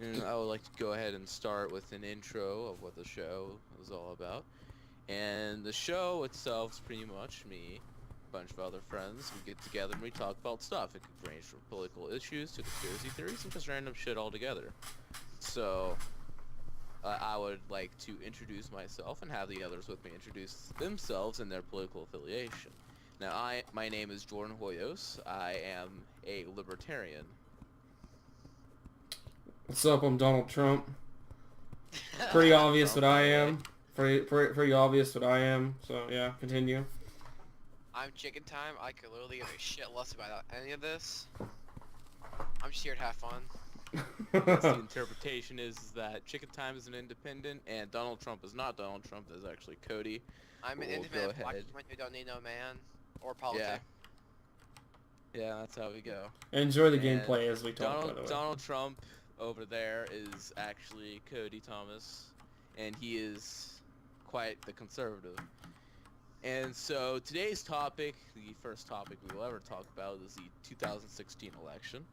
And I would like to go ahead and start with an intro of what the show is all about. And the show itself is pretty much me, a bunch of other friends. We get together and we talk about stuff. It could range from political issues to conspiracy theories and just random shit altogether. So, I would like to introduce myself and have the others with me introduce themselves and their political affiliation. Now, my name is Jordan Hoyos. I am a libertarian. What's up? I'm Donald Trump. Pretty obvious Trump what I all the way. am. Pretty obvious what I am. So yeah, continue. I'm Chicken Time. I could literally give a shit less about any of this. I'm just here to have fun. Yes, the interpretation is that Chicken Time is an independent, and Donald Trump is not Donald Trump. Is actually Cody. I'm an We'll independent go black ahead. human who don't need no man or politics. Yeah, that's how we go. Enjoy the And gameplay as we talk. By the way. Donald Trump over there is actually Cody Thomas, and he is quite the conservative. And so today's topic, the first topic we will ever talk about, is the 2016 election.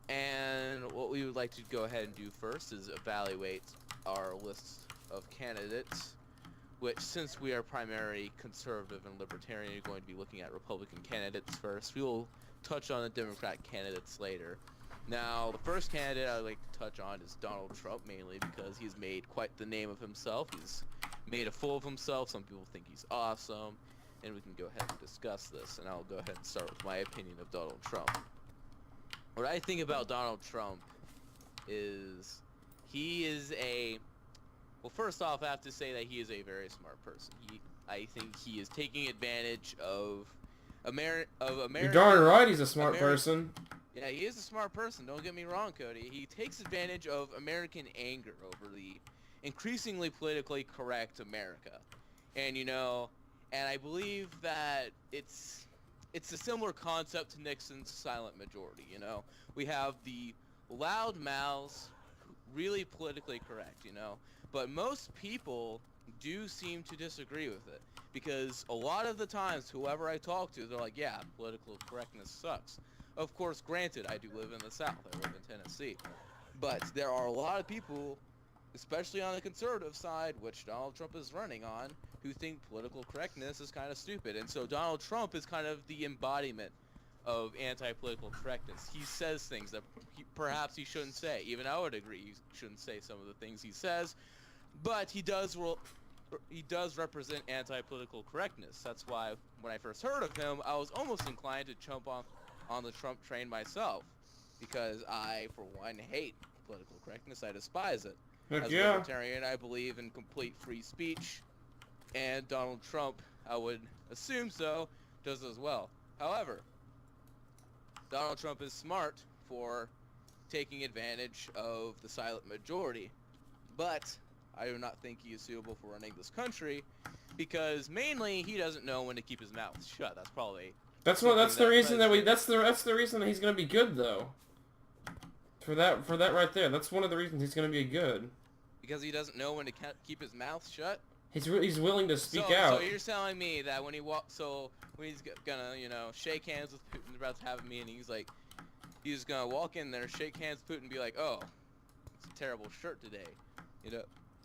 And what we would like to go ahead and do first is evaluate our list of candidates, which, since we are primarily conservative and libertarian, you're going to be looking at Republican candidates first. We will touch on the Democrat candidates later. Now, the first candidate I'd like to touch on is Donald Trump, mainly because he's made quite the name of himself. He's made a fool of himself. Some people think he's awesome, and we can go ahead and discuss this. And I'll go ahead and start with my opinion of Donald Trump. What I think about Donald Trump is he is well, first off, I have to say that he is a very smart person. I think he is taking advantage of American. You're darn right. He's a smart Ameri- person. Yeah, he is a smart person. Don't get me wrong, Cody. He takes advantage of American anger over the increasingly politically correct America, and I believe that it's a similar concept to Nixon's silent majority. We have the loud mouths, really politically correct. But most people do seem to disagree with it, because a lot of the times, whoever I talk to, they're like, yeah, political correctness sucks. Of course, granted, I do live in the South. I live in Tennessee. But there are a lot of people, especially on the conservative side, which Donald Trump is running on, who think political correctness is kind of stupid. And so Donald Trump is kind of the embodiment of anti-political correctness. He says things that perhaps he shouldn't say. Even I would agree he shouldn't say some of the things he says. But he does represent anti-political correctness. That's why when I first heard of him, I was almost inclined to jump on the Trump train myself, because I, for one, hate political correctness. I despise it. Heck As a yeah. libertarian, I believe in complete free speech, and Donald Trump, I would assume so, does as well. However, Donald Trump is smart for taking advantage of the silent majority, but I do not think he is suitable for running this country, because mainly he doesn't know when to keep his mouth shut. That's probably That's something the reason that we. President- That's the reason that he's gonna be good though. For that right there, that's one of the reasons he's gonna be good. because he doesn't know when to keep his mouth shut. He's willing to speak So out. you're telling me that when he's gonna, shake hands with Putin, they're about to have a meeting, he's gonna walk in there, shake hands with Putin, and be like, oh, it's a terrible shirt today,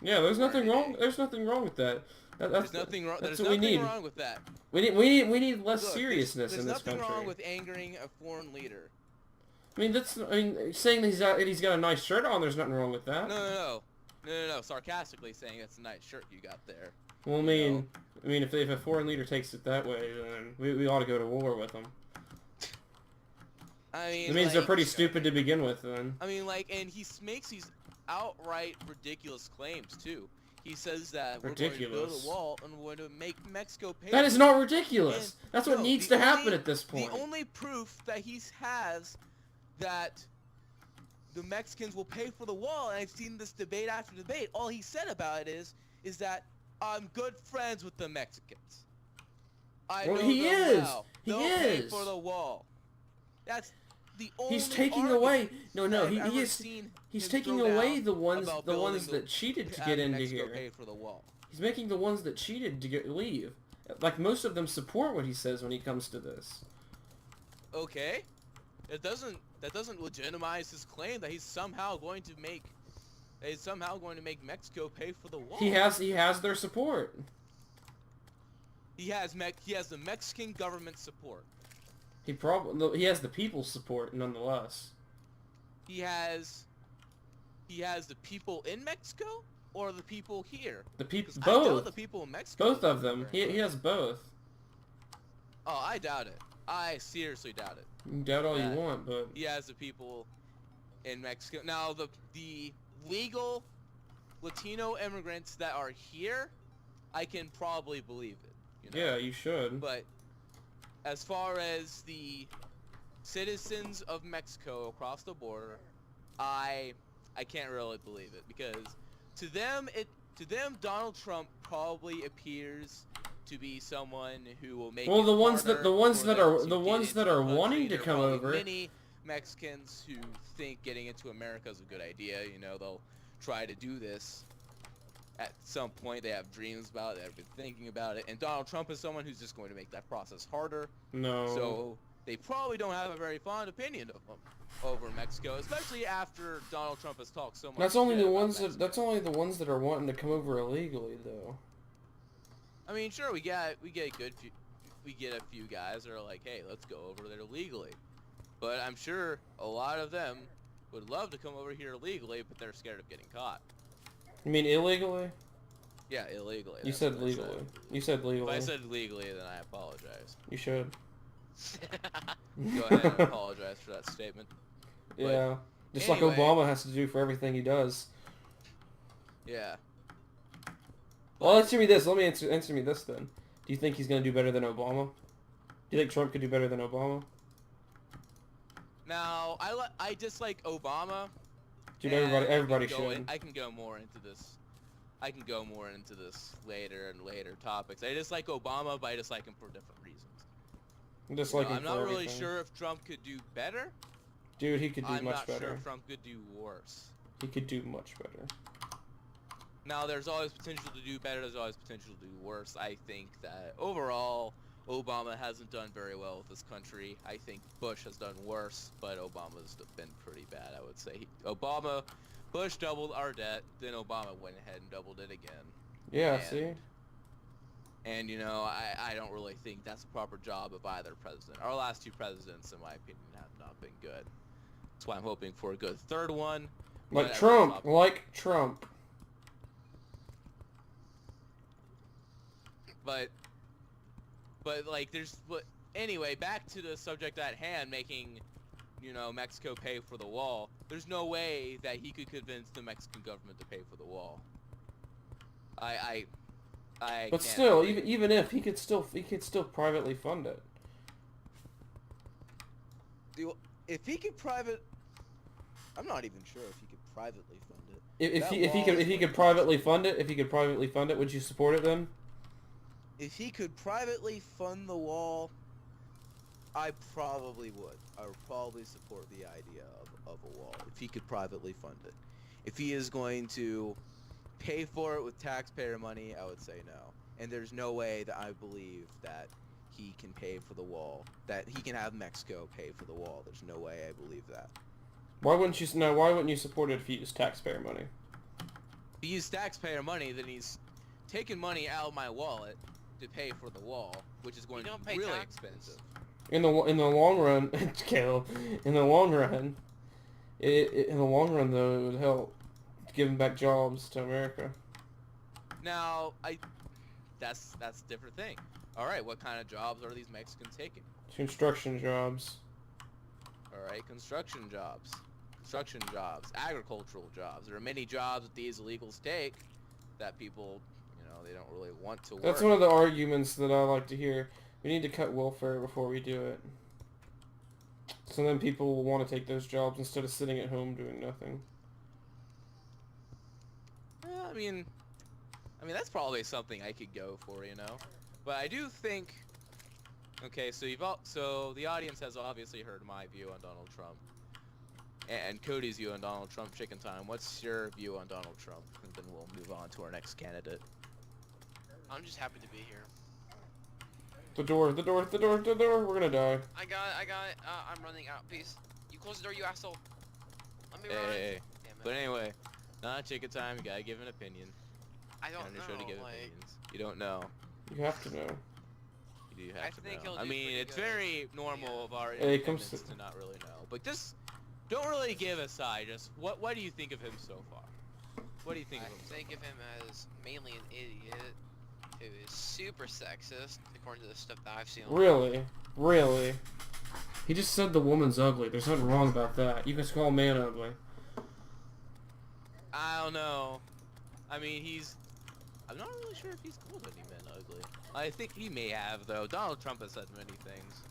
Yeah, there's nothing wrong. today. There's nothing wrong with that. There's nothing wrong. That's There's what we nothing need. wrong with that. We need less Look, seriousness there's in this country. nothing wrong with angering a foreign leader. Saying that he's got a nice shirt on, there's nothing wrong with that. No. Sarcastically saying that's a nice shirt you got there. Well, No. if a foreign leader takes it that way, then we ought to go to war with them. I mean, It means they're pretty stupid to begin with, then. I mean, and he makes these outright ridiculous claims too. He says that we're going to build Ridiculous. a wall and we're going to make Mexico pay. That is not ridiculous. And- That's what no, needs the to happen only- at this point. The only proof that he has that the Mexicans will pay for the wall, and I've seen this debate after debate, all he said about it is that I'm good friends with the Mexicans. Well, know he them is. well. He They'll pay is. for the wall. That's the only He's taking argument away. No, I've he ever is. seen He's him taking throw away down the ones about building that cheated to get having into Mexico here. pay for the wall. He's making the ones that cheated to leave. Like most of them support what he says when he comes to this. Okay. that doesn't legitimize his claim that he's somehow going to make Mexico pay for the wall. He has their support. He has the Mexican government support. He has the people's support nonetheless. He has the people in Mexico or the people here. The people 'Cause I doubt both. the people in Mexico. Both of them. He has both. Oh, I doubt it. I seriously doubt it. You can doubt all you That- want, but He has the people in Mexico. Now the legal Latino immigrants that are here, I can probably believe it. You know? yeah, you should. But as far as the citizens of Mexico across the border, I can't really believe it, because to them Donald Trump probably appears to be someone who will make Well, it the ones harder that for them to ones get that into are the country. wanting to There are come probably over. many Mexicans who think getting into America is a good idea. You know, they'll try to do this at some point. They have dreams about it. They've been thinking about it. And Donald Trump is someone who's just going to make that process harder. No. So they probably don't have a very fond opinion of him over Mexico, especially after Donald Trump has talked so much. That's only shit the about ones that Mexico. that's only the ones that are wanting to come over illegally, though. I mean, sure, we get a few guys that are like, hey, let's go over there legally. But I'm sure a lot of them would love to come over here illegally, but they're scared of getting caught. You mean illegally? Yeah, illegally. You that's said what I legally. You said If legally. I said legally, then I apologize. You should. Go ahead and apologize for that statement. Yeah. Just anyway. like Obama has to do for everything he does. Yeah. Well, answer me this. Let me answer me this then. Do you think he's gonna do better than Obama? Do you think Trump could do better than Obama? Now, I dislike Obama. Dude, and everybody I can go should. I can go more into this. I can go more into this later and later topics. I dislike Obama, but I dislike him for different reasons. Just You like know, him I'm for not really everything. sure if Trump could do better. Dude, he could do I'm much not better. sure if Trump could do worse. He could do much better. Now, there's always potential to do better. There's always potential to do worse. I think that overall, Obama hasn't done very well with this country. I think Bush has done worse, but Obama's been pretty bad, I would say. Bush doubled our debt, then Obama went ahead and doubled it again. Yeah, And- see? And, you know, I don't really think that's a proper job of either president. Our last two presidents, in my opinion, have not been good. That's why I'm hoping for a good third one. Like but Trump. Like Trump. But like, anyway, back to the subject at hand, making, you know, Mexico pay for the wall. There's no way that he could convince the Mexican government to pay for the wall. I But can't still, believe- even if he could still privately fund it. if he could I'm not even sure if he could privately fund it. If That he wall could is like- privately fund it, would you support it then? If he could privately fund the wall, I probably would. I would probably support the idea of a wall if he could privately fund it. If he is going to pay for it with taxpayer money, I would say no. And there's no way that I believe that he can pay for the wall, that he can have Mexico pay for the wall. There's no way I believe that. Why wouldn't you support it if he used taxpayer money? If he used taxpayer money, then he's taking money out of my wallet to pay for the wall, which is going You to don't be pay really taxes. expensive. In the long run, Caleb, in the long run, in the long run though, it would help giving back jobs to America. Now, that's a different thing. All right, what kind of jobs are these Mexicans taking? Construction jobs. All right, construction jobs, agricultural jobs. There are many jobs that these illegals take that people, you know, they don't really want to work. That's one of the arguments that I like to hear. We need to cut welfare before we do it. So then people will want to take those jobs instead of sitting at home doing nothing. I mean, that's probably something I could go for, you know. But I do think. Okay, so the audience has obviously heard my view on Donald Trump, and Cody's view on Donald Trump. Chicken time. What's your view on Donald Trump? And then we'll move on to our next candidate. I'm just happy to be here. The door. We're gonna die. I got it. I'm running out. Peace. You close the door, you asshole. Let me run. Hey. Damn it. But anyway, not chicken time. You gotta give an opinion. I don't You're on the show to give know. Like, opinions. You don't know. You have to know. You do I have to think know. he'll I do mean, pretty it's good. very normal of our Hey, come independents sit- to not really know. But just don't really give a side. Just what do you think of him so far? What do you think I of him? think of him as mainly an idiot who is super sexist, according to the stuff that I've seen. Really? He just said the woman's ugly. There's nothing wrong about that. You can call a man ugly. I don't know. I mean, I'm not really sure if he's called any men ugly. I think he may have, though. Donald Trump has said many things.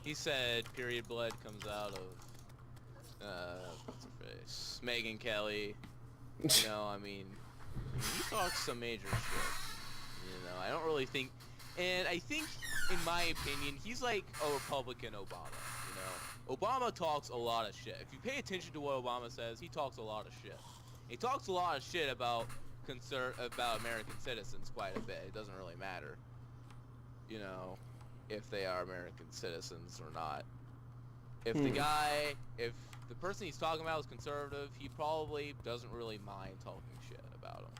He said period blood comes out of, what's her face? Megyn Kelly. You know, I mean, he talks some major shit. You know, I don't really think, and I think, in my opinion, he's like a Republican Obama, you know? Obama talks a lot of shit. If you pay attention to what Obama says, he talks a lot of shit. He talks a lot of shit about American citizens quite a bit. It doesn't really matter, you know, if they are American citizens or not. If the person he's talking about is conservative, he probably doesn't really mind talking shit about them.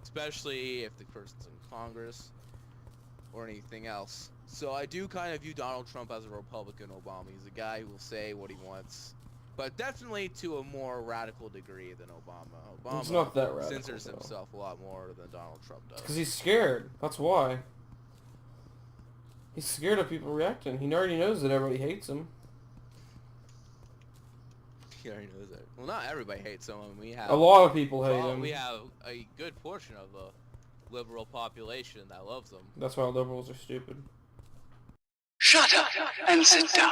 Especially if the person's in Congress or anything else. So I do kind of view Donald Trump as a Republican Obama. He's a guy who will say what he wants. But definitely to a more radical degree than Obama. Obama It's not that radical, censors though. himself a lot more than Donald Trump does. Because he's scared. That's why. He's scared of people reacting. He already knows that everybody hates him. He already knows that. Well, not everybody hates him. I mean, we have A lot of people hate him. We have a good portion of the liberal population that loves him. That's why liberals are stupid. Shut up and sit down.